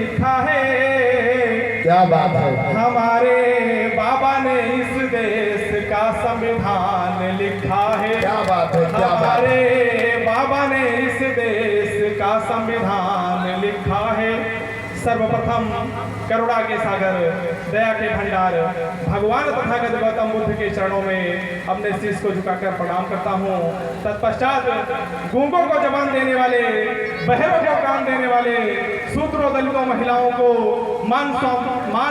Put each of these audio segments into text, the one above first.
लिखा है। क्या बात है। हमारे बाबा ने इस देश का संविधान लिखा है। क्या बात है, क्या बात है। हमारे बाबा ने इस देश का संविधान लिखा है। सर्वप्रथम करुणा के सागर, दया के भंडार भगवान तथागत गौतम बुद्ध के चरणों में अपने शीश को झुकाकर प्रणाम करता हूँ। तत्पश्चात गूंगों को जबान देने वाले, बहरों को कान देने वाले, शूद्रों दलितों महिलाओं को मान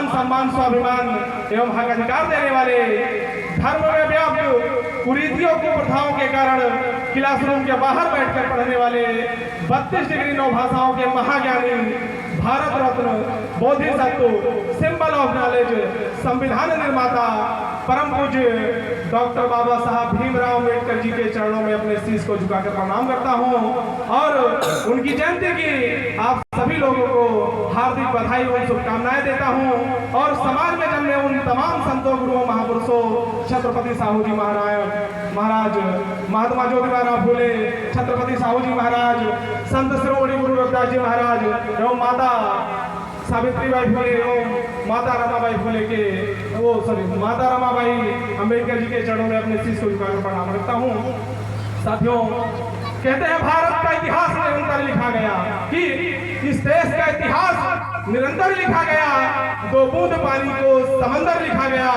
सम्मान स्वाभिमान एवं हक अधिकार देने वाले, धर्म में व्याप्त कुरीतियों की प्रथाओं के कारण क्लासरूम के बाहर बैठकर पढ़ने वाले 32 डिग्री 9 भाषाओं के महाज्ञानी, Bharat Ratna, Bodhisattva, symbol of knowledge, संविधान निर्माता परम पूज्य डॉक्टर बाबा साहब भीमराव अम्बेडकर जी के चरणों में अपने शीश को झुकाकर प्रणाम करता हूं और उनकी जयंती की आप सभी लोगों को हार्दिक बधाई और शुभकामनाएं देता हूं और समाज में जन्मे उन तमाम संतों, गुरुओं, महापुरुषों, छत्रपति साहू जी महाराज, महात्मा ज्योतिबा फूले, छत्रपति साहू जी महाराज, संत शिरोमणि गुरु रविदास जी महाराज एवं माता सावित्रीबाई फूले एवं माता रमाबाई फूले के माता रमाबाई अम्बेडकर जी के चरणों में अपने शीश को झुकाकर प्रणाम करता हूँ। साथियों, कहते हैं भारत का इतिहास निरंतर लिखा गया कि इस देश का इतिहास निरंतर लिखा गया। 2 बूंद पानी को समंदर लिखा गया।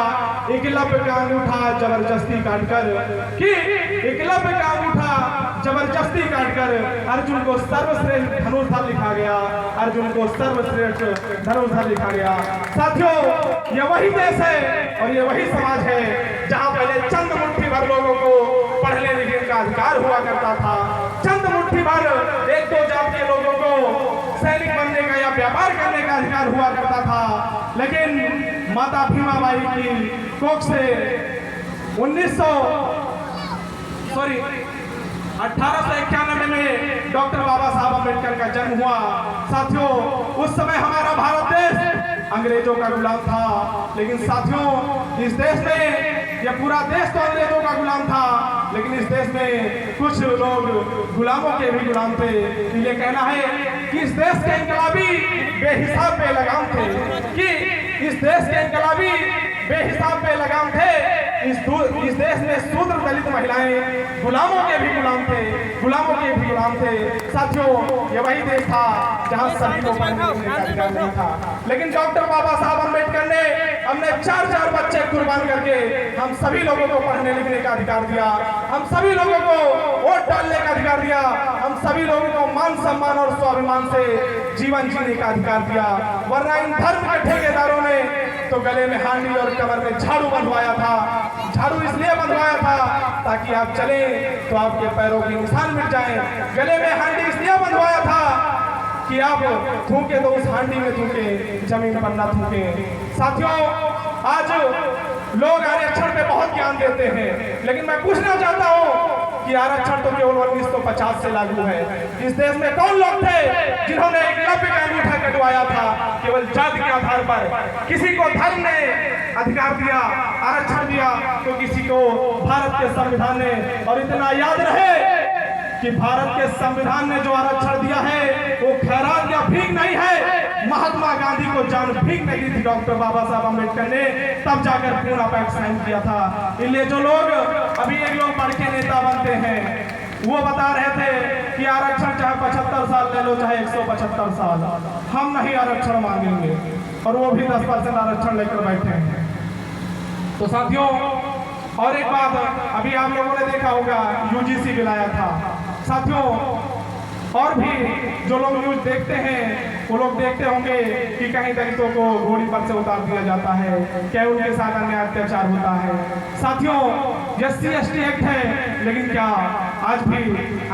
एकलव्य का अंगूठा जबरदस्ती काटकर कि एकलव्य का अंगूठा जबरदस्ती काटकर अर्जुन को सर्वश्रेष्ठ धनुर्धर लिखा गया। अर्जुन को सर्वश्रेष्ठ धनुर्धर लिखा गया। साथियों, ये वही देश है और ये वही समाज है जहां पहले चंद मुट्ठी भर लोगों को पढ़ने लिखने का अधिकार हुआ करता था। चंद मुट्ठी भर 1-2 जात के लोगों को सैनिक बनने का या व्यापार करने का अधिकार हुआ करता था। लेकिन माता भीमाबाई की कोख से 1891 में डॉक्टर बाबा साहब अम्बेडकर का जन्म हुआ। साथियों, उस समय हमारा भारत देश अंग्रेजों का गुलाम था। लेकिन साथियों, इस देश में, यह पूरा देश तो अंग्रेजों का गुलाम था, लेकिन इस देश में कुछ लोग गुलामों के भी गुलाम थे। ये कहना है कि इस देश के इनकलाबी बेहिसाब बेलगाम थे, कि इस देश के इनकलाबी बेहिसाब बेलगाम थे। इस देश में शूद्र दलित महिलाएं गुलामों के भी गुलाम थे, गुलामों के भी गुलाम थे। साथियों, ये वही देश था जहां सभी को पढ़ने लिखने का अधिकार नहीं था। लेकिन डॉक्टर बाबा साहब अम्बेडकर ने हमने 4 बच्चे कुर्बान करके हम सभी लोगों को पढ़ने लिखने का अधिकार दिया। हम सभी लोगों को वोट डालने का अधिकार दिया। हम सभी लोगों को मान सम्मान और स्वाभिमान से जीवन जीने का अधिकार दिया। वरना इन धर्म के ठेकेदारों ने तो गले में हांडी और कमर में झाड़ू बंधवाया था। झाड़ू इसलिए बंधवाया था ताकि आप चले तो आपके पैरों के निशान मिट जाएं। गले में हांडी इसलिए बंधवाया था कि आप थूके तो उस हांडी में थूके, जमीन पर ना थूके। साथियों, आज लोग आरक्षण पे बहुत ज्ञान देते हैं, लेकिन मैं पूछना चाहता हूँ कि आरक्षण तो केवल 1950 से लागू है। इस देश में कौन लोग थे जिन्होंने एकलव्य का अंगूठा कटवाया था केवल जाति के आधार पर? किसी को धर्म ने अधिकार दिया, आरक्षण दिया, तो किसी को भारत के संविधान ने। और इतना याद रहे कि भारत के संविधान ने जो आरक्षण दिया है वो खैरात या भीख नहीं है। महात्मा गांधी को जान भीख नहीं दी थी डॉक्टर बाबा साहब अम्बेडकर ने, तब जाकर पूरा पैक्ट साइन किया था। इसलिए जो लोग अभी एक लोग पढ़ के नेता बनते हैं, वो बता रहे थे कि आरक्षण चाहे 75 साल ले लो, चाहे 175 साल, हम नहीं आरक्षण मांगेंगे, और वो भी 10% आरक्षण लेकर बैठे हैं। तो साथियों, और एक बात, अभी आप लोगों ने देखा होगा यूजीसी बिल आया था। साथियों, और भी जो लोग न्यूज देखते हैं वो लोग देखते होंगे कि कहीं दलितों को घोड़ी पर से उतार दिया जाता है, क्या उनके साथ अन्याय अत्याचार होता है। साथियों, SC/ST एक्ट है, लेकिन क्या आज भी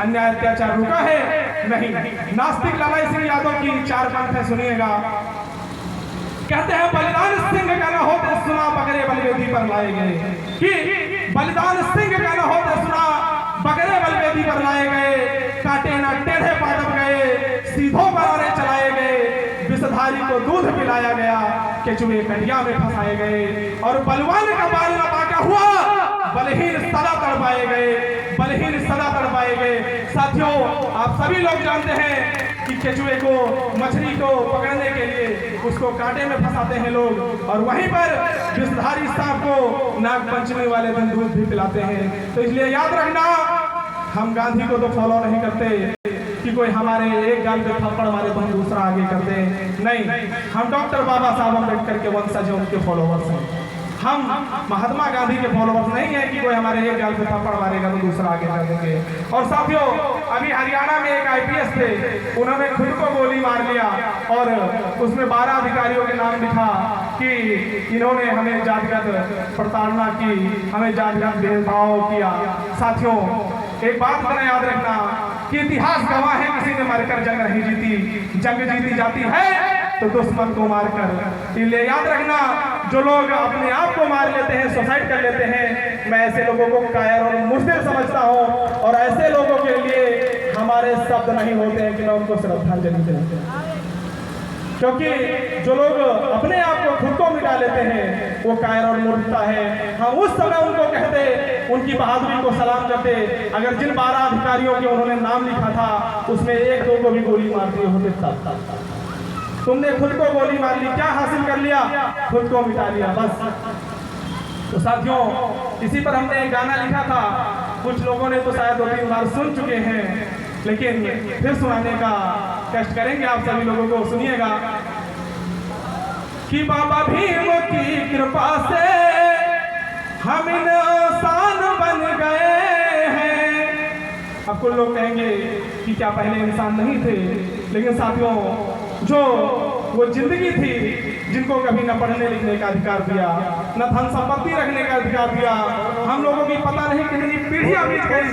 अन्याय अत्याचार रुका है? नहीं। नास्तिक लाला सिंह यादव की 4 पंक्ति सुनिएगा। कहते हैं, बलिदान सिंह का न होते सुना बकरे बलवेदी पर लाए गए, कि बलिदान सिंह का न होते सुना बकरे बलवेदी पर लाए गए, काटे न टेढ़े पाटप गए, सीधों बरारे चलाए गए, विषधारी को दूध पिलाया गया, केचुए कटिया में फंसाए गए, और बलवान का बाल न पाका हुआ, बलहीन सदा तड़पाए गए, बलहीन सदा तड़पाए गए। साथियों, आप सभी लोग जानते हैं कि केचुए को, मछली को पकड़ने के लिए उसको कांटे में फंसाते हैं लोग, और वहीं पर विषधारी सांप को नाग पंचमी वाले दिन दूध भी पिलाते हैं। तो इसलिए याद रखना, हम गांधी को तो फॉलो नहीं करते कि कोई हमारे एक गाल पे थप्पड़ मारे तो हम दूसरा आगे करते हैं, नहीं, हम डॉक्टर बाबा साहब अम्बेडकर के वंशज हैं, उनके फॉलोवर्स हैं। हम महात्मा गांधी के फॉलोवर्स नहीं है कि कोई हमारे एक गाल पे थप्पड़ मारेगा तो दूसरा आगे कर देंगे। और साथियों, अभी हरियाणा में एक IPS थे, उन्होंने खुद को गोली मार लिया और उसमें 12 अधिकारियों के नाम लिखा कि इन्होंने हमें जातिगत प्रताड़ना की, हमें जातिगत भेदभाव किया। साथियों, एक बात बड़ा याद रखना कि इतिहास गवाह है, किसी ने मरकर जंग नहीं जीती, जंग जीती जाती है तो दुश्मन को मारकर। इसलिए याद रखना, जो लोग अपने आप को मार लेते हैं, सुसाइड कर लेते हैं, मैं ऐसे लोगों को कायर और मुश्किल समझता हूं, और ऐसे लोगों के लिए हमारे शब्द नहीं होते हैं कि मैं उनको श्रद्धांजलि दूं। क्योंकि जो लोग अपने आप को खुद को मिटा लेते हैं वो कायर और मूर्खता है। हम उस समय उनको कहते, उनकी बहादुरी को सलाम करते, अगर जिन 12 अधिकारियों के उन्होंने नाम लिखा था उसमें 1-2 को भी गोली मार दी होते तब। तुमने खुद को गोली मार ली, क्या हासिल कर लिया? खुद को मिटा लिया, बस। तो साथियों, इसी पर हमने एक गाना लिखा था, कुछ लोगों ने तो शायद 2-3 बार सुन चुके हैं, लेकिन फिर सुनाने का कष्ट करेंगे आप सभी लोगों को। सुनिएगा कि बाबा भीम की कृपा से हम इंसान बन गए हैं। अब कुछ लोग कहेंगे कि क्या पहले इंसान नहीं थे? लेकिन साथियों, जो वो जिंदगी थी, जिनको कभी न पढ़ने लिखने का अधिकार दिया, न धन संपत्ति रखने का अधिकार दिया, हम लोगों की पता नहीं कितनी पीढ़ियां बीत गई।